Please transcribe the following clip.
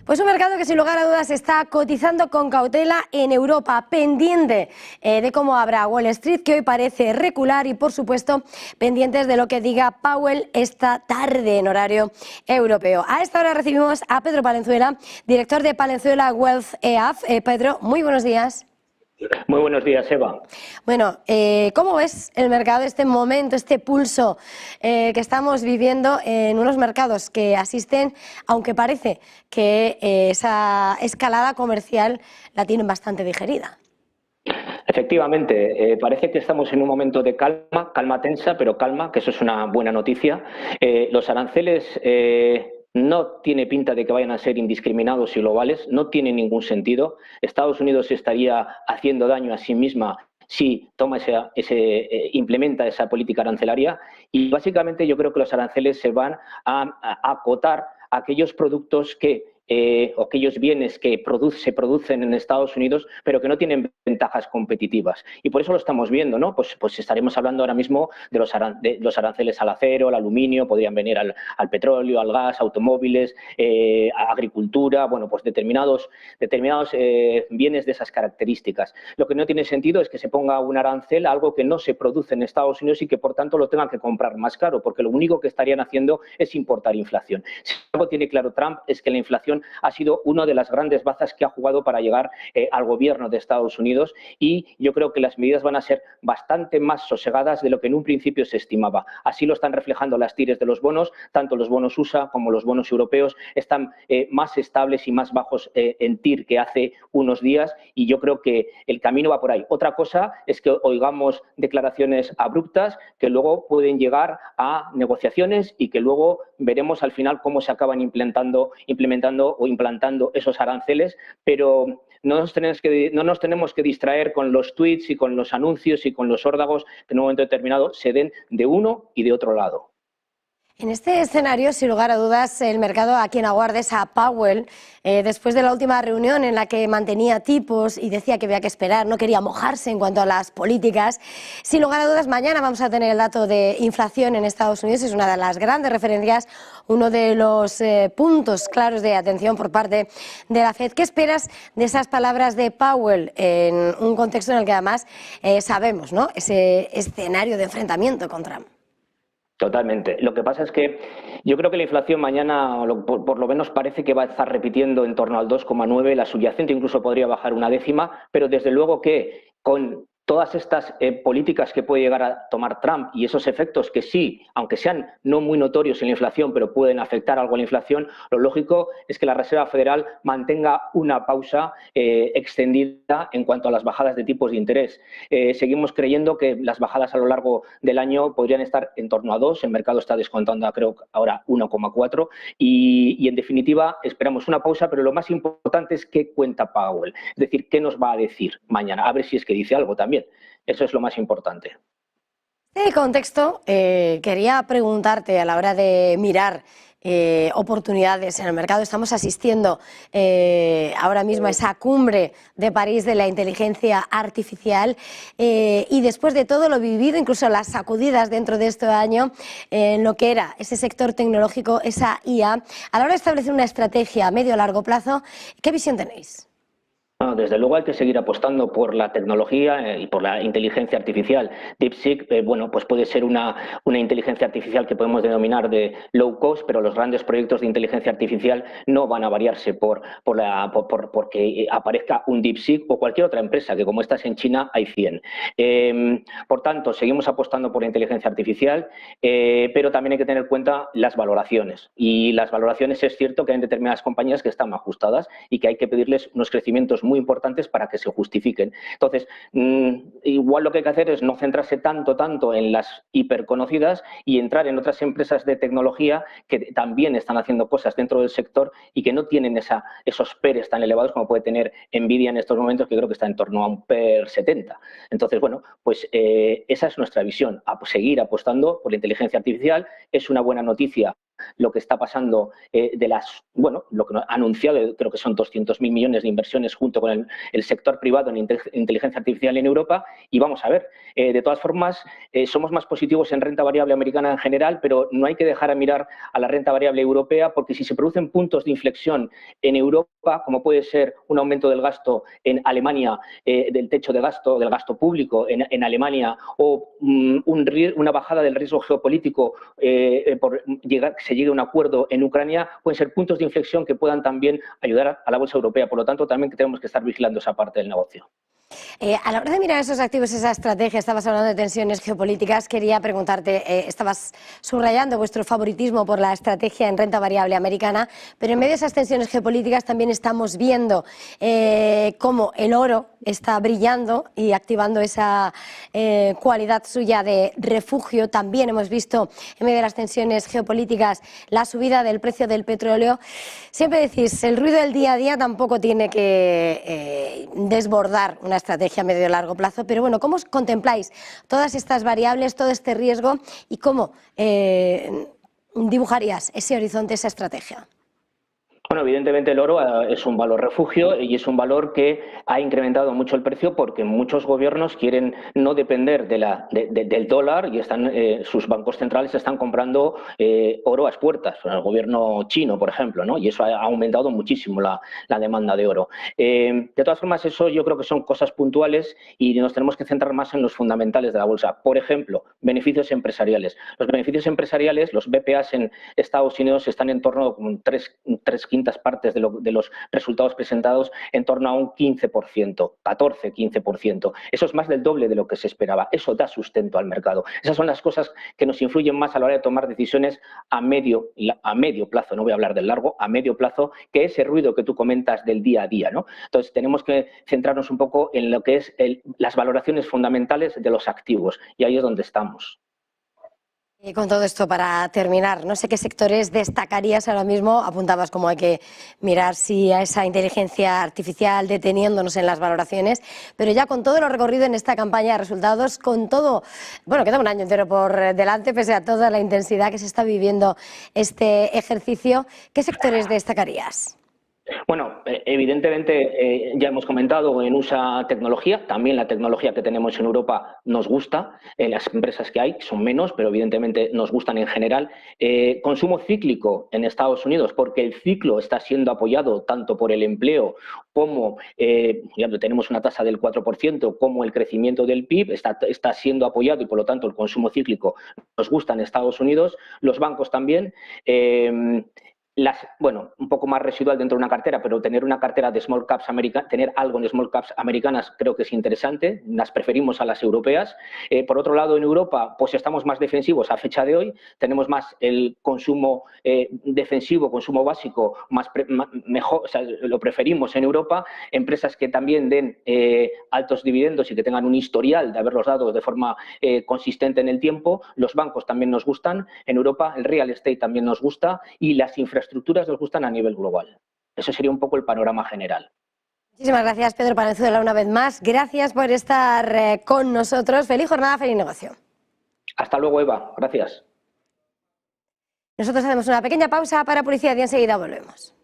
Pues un mercado que sin lugar a dudas está cotizando con cautela en Europa, pendiente de cómo abra Wall Street, que hoy parece recular, y por supuesto pendientes de lo que diga Powell esta tarde en horario europeo. A esta hora recibimos a Pedro Palenzuela, director de Palenzuela Wealth EAF. Pedro, muy buenos días. Muy buenos días, Eva. Bueno, ¿cómo ves el mercado, este momento, este pulso que estamos viviendo en unos mercados que asisten, aunque parece que esa escalada comercial la tienen bastante digerida? Efectivamente, parece que estamos en un momento de calma, calma tensa, pero calma, que eso es una buena noticia. Los aranceles no tiene pinta de que vayan a ser indiscriminados y globales, no tiene ningún sentido. Estados Unidos estaría haciendo daño a sí misma si toma implementa esa política arancelaria, y básicamente yo creo que los aranceles se van a acotar a aquellos productos o aquellos bienes que se producen en Estados Unidos, pero que no tienen ventajas competitivas. Y por eso lo estamos viendo, ¿no? Pues estaremos hablando ahora mismo de los aranceles al acero, al aluminio, podrían venir al petróleo, al gas, automóviles, agricultura, bueno, pues determinados bienes de esas características. Lo que no tiene sentido es que se ponga un arancel a algo que no se produce en Estados Unidos y que por tanto lo tengan que comprar más caro, porque lo único que estarían haciendo es importar inflación. Si algo tiene claro Trump es que la inflación ha sido una de las grandes bazas que ha jugado para llegar al gobierno de Estados Unidos, y yo creo que las medidas van a ser bastante más sosegadas de lo que en un principio se estimaba. Así lo están reflejando las tires de los bonos, tanto los bonos USA como los bonos europeos están más estables y más bajos en TIR que hace unos días, y yo creo que el camino va por ahí. Otra cosa es que oigamos declaraciones abruptas que luego pueden llegar a negociaciones y que luego veremos al final cómo se acaban implementando o implantando esos aranceles, pero no nos tenemos que distraer con los tweets y con los anuncios y con los órdagos que en un momento determinado se den de uno y de otro lado. En este escenario, sin lugar a dudas, el mercado a quien aguarda es a Powell, después de la última reunión en la que mantenía tipos y decía que había que esperar, no quería mojarse en cuanto a las políticas. Sin lugar a dudas, mañana vamos a tener el dato de inflación en Estados Unidos, es una de las grandes referencias, uno de los puntos claros de atención por parte de la FED. ¿Qué esperas de esas palabras de Powell en un contexto en el que además sabemos, ¿no?, ese escenario de enfrentamiento con Trump? Totalmente. Lo que pasa es que yo creo que la inflación mañana, por lo menos parece que va a estar repitiendo en torno al 2,9, la subyacente incluso podría bajar una décima, pero desde luego que con todas estas políticas que puede llegar a tomar Trump y esos efectos que sí, aunque sean no muy notorios en la inflación, pero pueden afectar algo a la inflación, lo lógico es que la Reserva Federal mantenga una pausa extendida en cuanto a las bajadas de tipos de interés. Seguimos creyendo que las bajadas a lo largo del año podrían estar en torno a 2, el mercado está descontando creo ahora 1,4, y en definitiva esperamos una pausa, pero lo más importante es qué cuenta Powell, es decir, qué nos va a decir mañana, a ver si es que dice algo también. Eso es lo más importante. En este contexto, quería preguntarte a la hora de mirar oportunidades en el mercado. Estamos asistiendo ahora mismo a esa cumbre de París de la inteligencia artificial, y después de todo lo vivido, incluso las sacudidas dentro de este año en lo que era ese sector tecnológico, esa IA, a la hora de establecer una estrategia a medio o largo plazo, ¿qué visión tenéis? No, desde luego hay que seguir apostando por la tecnología y por la inteligencia artificial. DeepSeek, bueno, pues puede ser una inteligencia artificial que podemos denominar de low cost, pero los grandes proyectos de inteligencia artificial no van a variarse porque aparezca un DeepSeek o cualquier otra empresa, que como estás en China hay 100. Por tanto, seguimos apostando por la inteligencia artificial, pero también hay que tener en cuenta las valoraciones. Y las valoraciones, es cierto que hay determinadas compañías que están ajustadas y que hay que pedirles unos crecimientos muy importantes para que se justifiquen. Entonces, igual lo que hay que hacer es no centrarse tanto en las hiperconocidas y entrar en otras empresas de tecnología que también están haciendo cosas dentro del sector y que no tienen esos PERs tan elevados como puede tener Nvidia en estos momentos, que creo que está en torno a un PER 70. Entonces, bueno, pues esa es nuestra visión, seguir apostando por la inteligencia artificial. Es una buena noticia lo que está pasando lo que ha anunciado, creo que son 200.000 millones de inversiones junto con el sector privado en inteligencia artificial en Europa, y vamos a ver. De todas formas, somos más positivos en renta variable americana en general, pero no hay que dejar de mirar a la renta variable europea, porque si se producen puntos de inflexión en Europa, como puede ser un aumento del gasto en Alemania, del techo de gasto, del gasto público en Alemania, o una bajada del riesgo geopolítico por que se llegue a un acuerdo en Ucrania, pueden ser puntos de inflexión que puedan también ayudar a la bolsa europea. Por lo tanto, también tenemos que estar vigilando esa parte del negocio. A la hora de mirar esos activos, esa estrategia, estabas hablando de tensiones geopolíticas, quería preguntarte, estabas subrayando vuestro favoritismo por la estrategia en renta variable americana, pero en medio de esas tensiones geopolíticas también estamos viendo cómo el oro está brillando y activando esa cualidad suya de refugio. También hemos visto en medio de las tensiones geopolíticas la subida del precio del petróleo. Siempre decís, el ruido del día a día tampoco tiene que desbordar una estrategia a medio y largo plazo, pero bueno, ¿cómo contempláis todas estas variables, todo este riesgo y cómo dibujarías ese horizonte, esa estrategia? Bueno, evidentemente el oro es un valor refugio y es un valor que ha incrementado mucho el precio porque muchos gobiernos quieren no depender del dólar y sus bancos centrales están comprando oro a expuertas, el gobierno chino, por ejemplo, ¿no? Y eso ha aumentado muchísimo la demanda de oro. De todas formas, eso yo creo que son cosas puntuales y nos tenemos que centrar más en los fundamentales de la bolsa. Por ejemplo, beneficios empresariales. Los beneficios empresariales, los BPAs en Estados Unidos están en torno a tres quintas partes de los resultados presentados, en torno a un 15%, 14-15%. Eso es más del doble de lo que se esperaba. Eso da sustento al mercado. Esas son las cosas que nos influyen más a la hora de tomar decisiones a medio plazo, no voy a hablar del largo, a medio plazo, que ese ruido que tú comentas del día a día, ¿no? Entonces tenemos que centrarnos un poco en lo que es las valoraciones fundamentales de los activos, y ahí es donde estamos. Y con todo esto, para terminar, no sé qué sectores destacarías ahora mismo. Apuntabas como hay que mirar si a esa inteligencia artificial, deteniéndonos en las valoraciones, pero ya con todo lo recorrido en esta campaña de resultados, con todo, bueno, queda un año entero por delante, pese a toda la intensidad que se está viviendo este ejercicio, ¿qué sectores destacarías? Bueno, evidentemente ya hemos comentado en USA tecnología, también la tecnología que tenemos en Europa nos gusta, las empresas que hay son menos, pero evidentemente nos gustan en general. Consumo cíclico en Estados Unidos, porque el ciclo está siendo apoyado tanto por el empleo como, ya tenemos una tasa del 4%, como el crecimiento del PIB está siendo apoyado y por lo tanto el consumo cíclico nos gusta en Estados Unidos, los bancos también. Un poco más residual dentro de una cartera, pero tener una cartera de small caps americanas, tener algo en small caps americanas creo que es interesante, las preferimos a las europeas. Por otro lado, en Europa, pues estamos más defensivos a fecha de hoy, tenemos más el consumo defensivo, consumo básico, mejor, o sea, lo preferimos en Europa, empresas que también den altos dividendos y que tengan un historial de haberlos dado de forma consistente en el tiempo. Los bancos también nos gustan, en Europa el real estate también nos gusta y las infraestructuras nos gustan a nivel global. Eso sería un poco el panorama general. Muchísimas gracias, Pedro Palenzuela, una vez más. Gracias por estar con nosotros. Feliz jornada, feliz negocio. Hasta luego, Eva. Gracias. Nosotros hacemos una pequeña pausa para publicidad y enseguida volvemos.